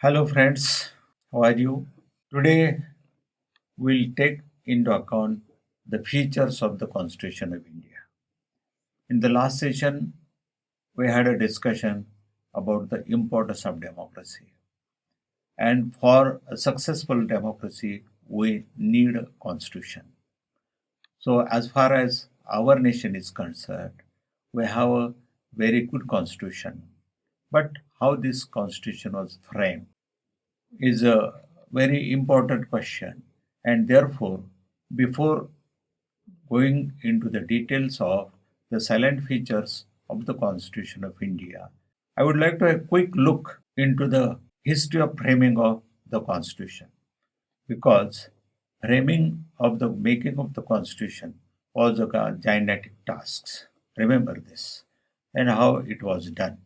Hello, friends. How are you? Today, we'll take into account the features of the Constitution of India. In the last session, we had a discussion about the importance of democracy. And for a successful democracy, we need a constitution. So, as far as our nation is concerned, we have a very good constitution. But how this constitution was framed is a very important question, and therefore, before going into the details of the salient features of the Constitution of India, I would like to have a quick look into the history of framing of the Constitution, because framing of the making of the Constitution was a gigantic task. Remember this and how it was done.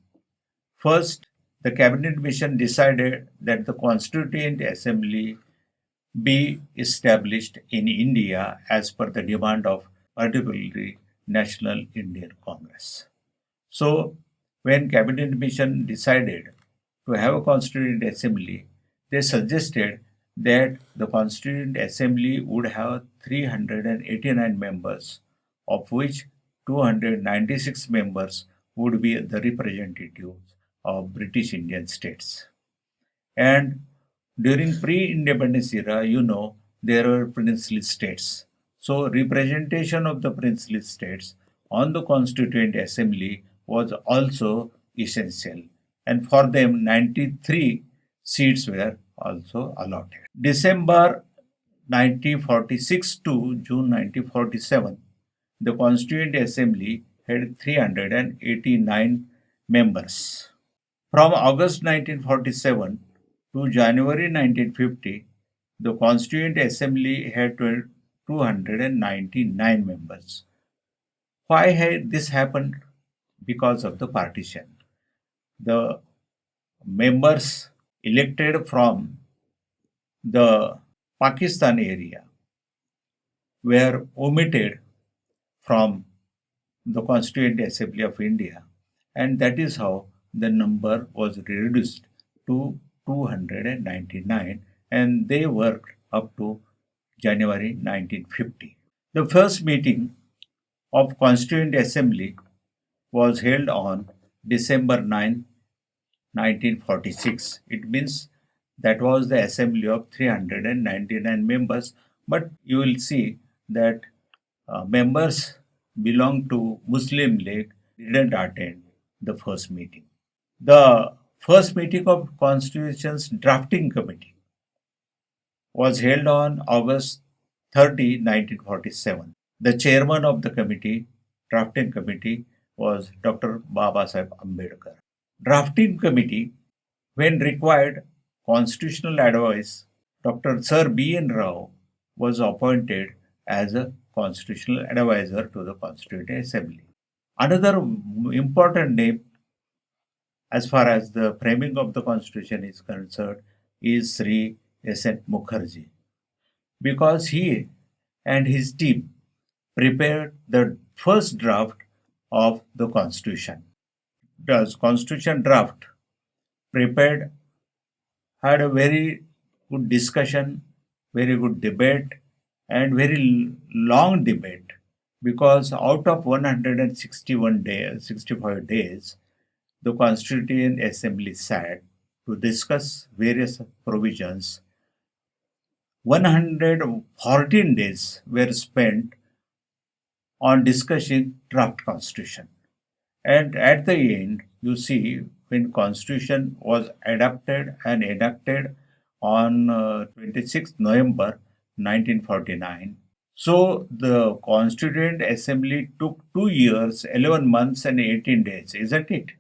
First, the cabinet mission decided that the Constituent Assembly be established in India as per the demand of particularly National Indian Congress. So, when cabinet mission decided to have a Constituent Assembly, they suggested that the Constituent Assembly would have 389 members, of which 296 members would be the representatives of British Indian states. And during pre-independence era, there were princely states. So representation of the princely states on the Constituent Assembly was also essential. And for them, 93 seats were also allotted. December 1946 to June 1947, the Constituent Assembly had 389 members. From August 1947 to January 1950, the Constituent Assembly had 299 members. Why had this happened? Because of the partition. The members elected from the Pakistan area were omitted from the Constituent Assembly of India, and that is how the number was reduced to 299, and they worked up to January 1950. The first meeting of Constituent Assembly was held on December 9, 1946. It means that was the assembly of 399 members, but you will see that members belong to Muslim League didn't attend the first meeting. The first meeting of Constitution's Drafting Committee was held on August 30, 1947. The chairman of the drafting committee, was Dr. Babasaheb Ambedkar. Drafting committee, when required constitutional advice, Dr. Sir B.N. Rao was appointed as a constitutional advisor to the Constituent Assembly. Another important name as far as the framing of the constitution is concerned is Sri S.N. Mukherjee, because he and his team prepared the first draft of the constitution. The constitution draft prepared had a very good discussion, very good debate, and very long debate, because out of 161 days, 65 days, the Constituent Assembly sat to discuss various provisions. 114 days were spent on discussing draft constitution. And at the end, you see, when constitution was adopted and enacted on 26th November 1949. So the Constituent Assembly took 2 years, 11 months and 18 days, isn't it?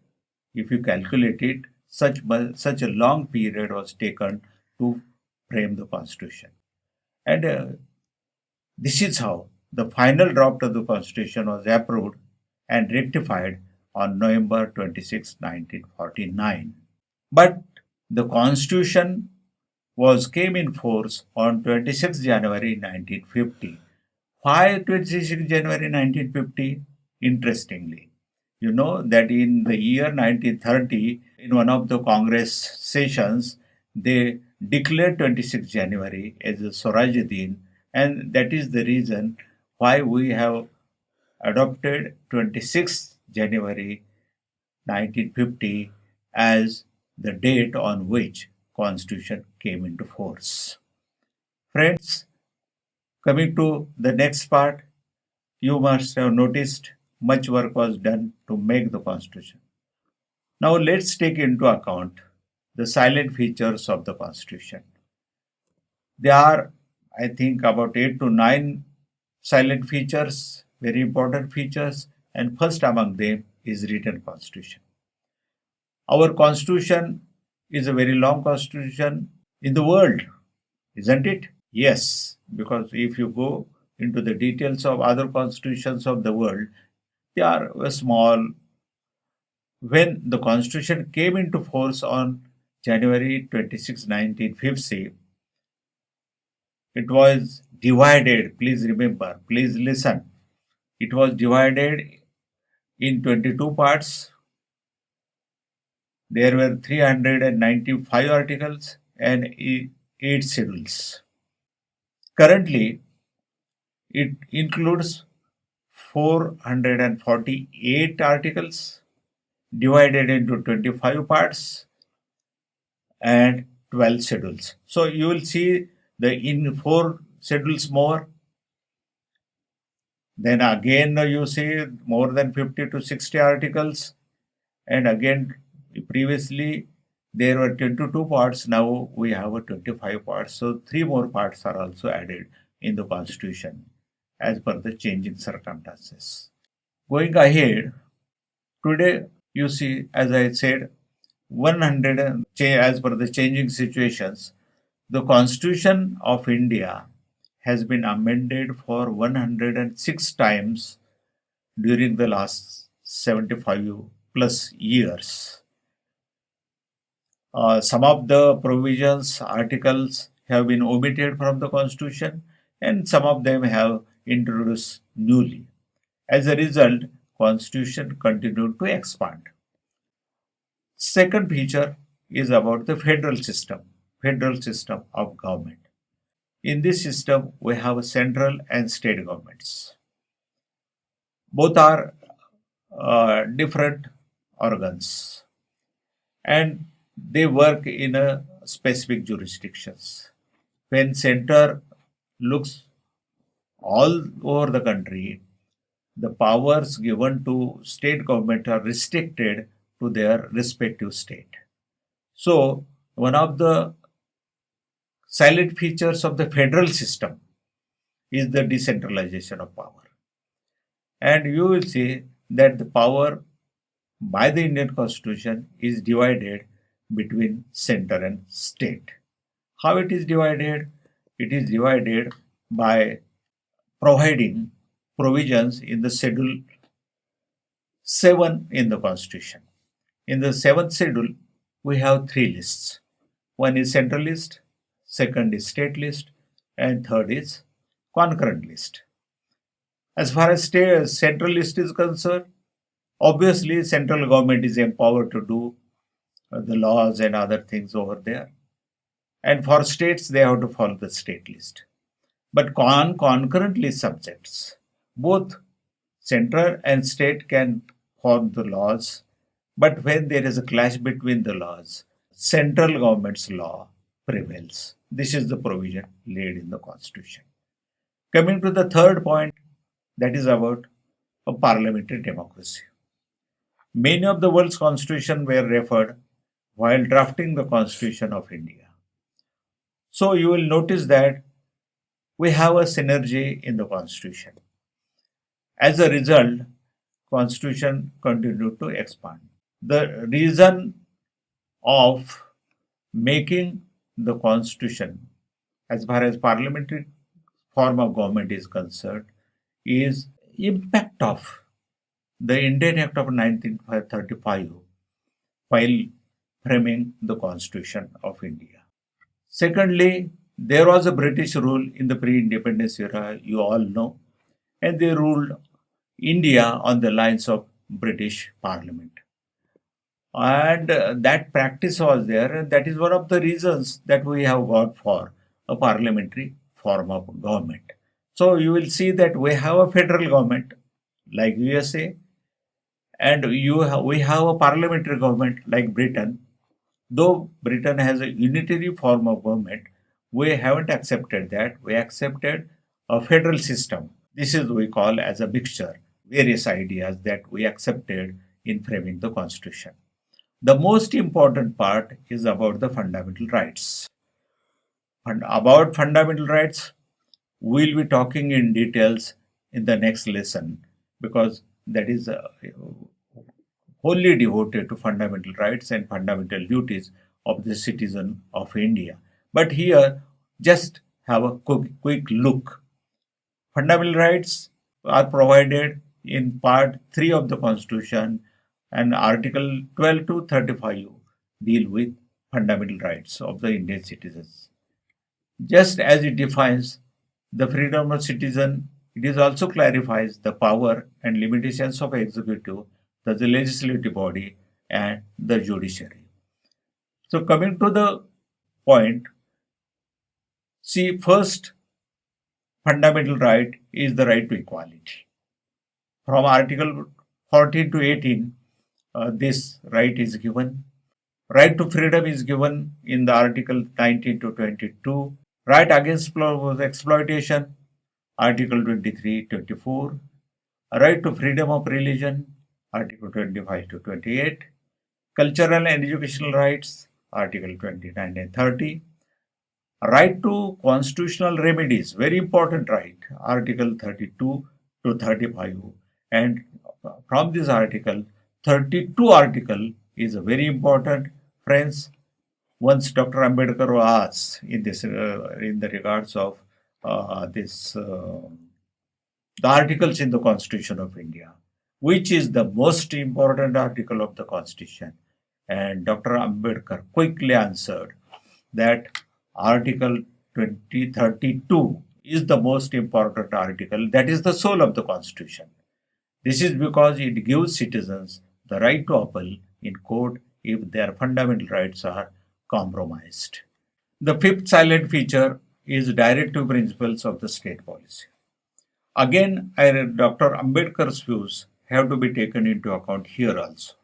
If you calculate it, such a long period was taken to frame the constitution. And this is how the final draft of the constitution was approved and rectified on November 26, 1949. But the constitution came in force on 26 January 1950. Why 26 January 1950? Interestingly, you know that in the year 1930, in one of the Congress sessions, they declared 26 January as a Swaraj Din, and that is the reason why we have adopted 26 January 1950 as the date on which Constitution came into force. Friends, coming to the next part, you must have noticed much work was done to make the Constitution. Now let's take into account the silent features of the Constitution. There are, I think, about 8 to 9 silent features, very important features, and first among them is written Constitution. Our Constitution is a very long Constitution in the world, isn't it? Yes, because if you go into the details of other constitutions of the world, they are small. When the Constitution came into force on January 26, 1950, it was divided. Please remember, please listen. It was divided in 22 parts. There were 395 articles and 8 schedules. Currently, it includes 448 articles divided into 25 parts and 12 schedules. So you will see the in 4 schedules more. Then again you see more than 50 to 60 articles, and again previously there were 22 parts, now we have a 25 parts. So 3 more parts are also added in the Constitution as per the changing circumstances. Going ahead, today you see, as I said, 100 as per the changing situations, the Constitution of India has been amended for 106 times during the last 75 plus years. Some of the provisions, articles have been omitted from the Constitution, and some of them have introduced newly. As a result, Constitution continued to expand. Second feature is about the federal system of government. In this system, we have central and state governments. Both are different organs, and they work in a specific jurisdictions. When center looks all over the country, the powers given to state government are restricted to their respective state. So, one of the silent features of the federal system is the decentralization of power. And you will see that the power by the Indian Constitution is divided between center and state. How it is divided? It is divided by providing provisions in the Schedule 7 in the Constitution. In the 7th schedule, we have 3 lists. One is central list, second is state list, and third is concurrent list. As far as central list is concerned, obviously central government is empowered to do the laws and other things over there. And for states, they have to follow the state list. But concurrent list subjects, both central and state can form the laws, but when there is a clash between the laws, central government's law prevails. This is the provision laid in the Constitution. Coming to the third point, that is about a parliamentary democracy. Many of the world's constitutions were referred while drafting the Constitution of India. So you will notice that we have a synergy in the Constitution. As a result, Constitution continued to expand. The reason of making the Constitution, as far as parliamentary form of government is concerned, is impact of the Indian Act of 1935 while framing the Constitution of India. Secondly, there was a British rule in the pre-independence era, you all know, and they ruled India on the lines of British Parliament. And that practice was there, and that is one of the reasons that we have got for a parliamentary form of government. So you will see that we have a federal government like USA, and we have a parliamentary government like Britain. Though Britain has a unitary form of government, we haven't accepted that. We accepted a federal system. This is we call as a mixture, various ideas that we accepted in framing the constitution. The most important part is about the fundamental rights. And about fundamental rights, we'll be talking in details in the next lesson because that is wholly devoted to fundamental rights and fundamental duties of the citizen of India. But here, just have a quick look. Fundamental rights are provided in Part 3 of the Constitution, and Article 12 to 35 deal with fundamental rights of the Indian citizens. Just as it defines the freedom of citizen, it is also clarifies the power and limitations of executive, the legislative body, and the judiciary. So coming to the point, see, first fundamental right is the right to equality. From Article 14 to 18, this right is given. Right to freedom is given in the Article 19 to 22. Right against exploitation, Article 23, 24. Right to freedom of religion, Article 25 to 28. Cultural and educational rights, Article 29 and 30. Right to constitutional remedies, very important right, Article 32 to 35. And from this article, 32 article is very important. Friends, once Dr. Ambedkar was asked in this, in the regards of the articles in the Constitution of India, which is the most important article of the Constitution, and Dr. Ambedkar quickly answered that Article 2032 is the most important article. That is the soul of the Constitution. This is because it gives citizens the right to appeal in court if their fundamental rights are compromised. The fifth silent feature is directive principles of the state policy. Again, Dr. Ambedkar's views have to be taken into account here also.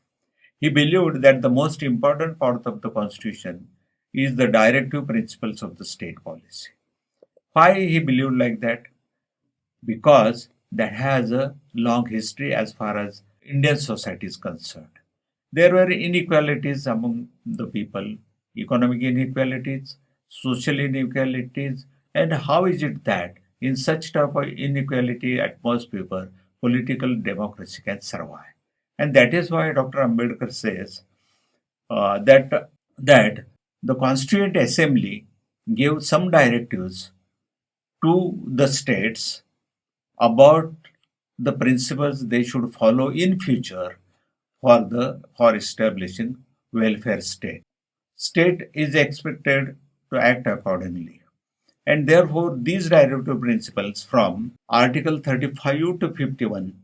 He believed that the most important part of the Constitution is the directive principles of the state policy. Why he believed like that? Because that has a long history as far as Indian society is concerned. There were inequalities among the people, economic inequalities, social inequalities, and how is it that in such type of inequality atmosphere, political democracy can survive? And that is why Dr. Ambedkar says that the Constituent Assembly gave some directives to the states about the principles they should follow in future for establishing welfare state. State is expected to act accordingly. And therefore, these directive principles from Article 35 to 51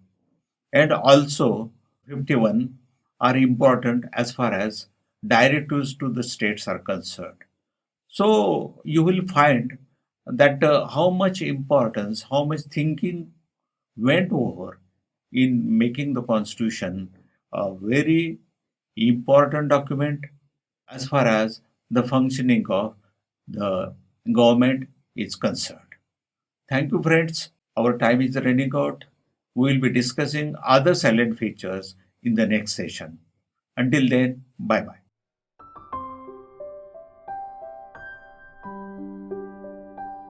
and also 51 are important as far as directives to the states are concerned. So you will find that how much importance, how much thinking went over in making the Constitution a very important document as far as the functioning of the government is concerned. Thank you, friends. Our time is running out. We will be discussing other salient features in the next session. Until then, bye bye.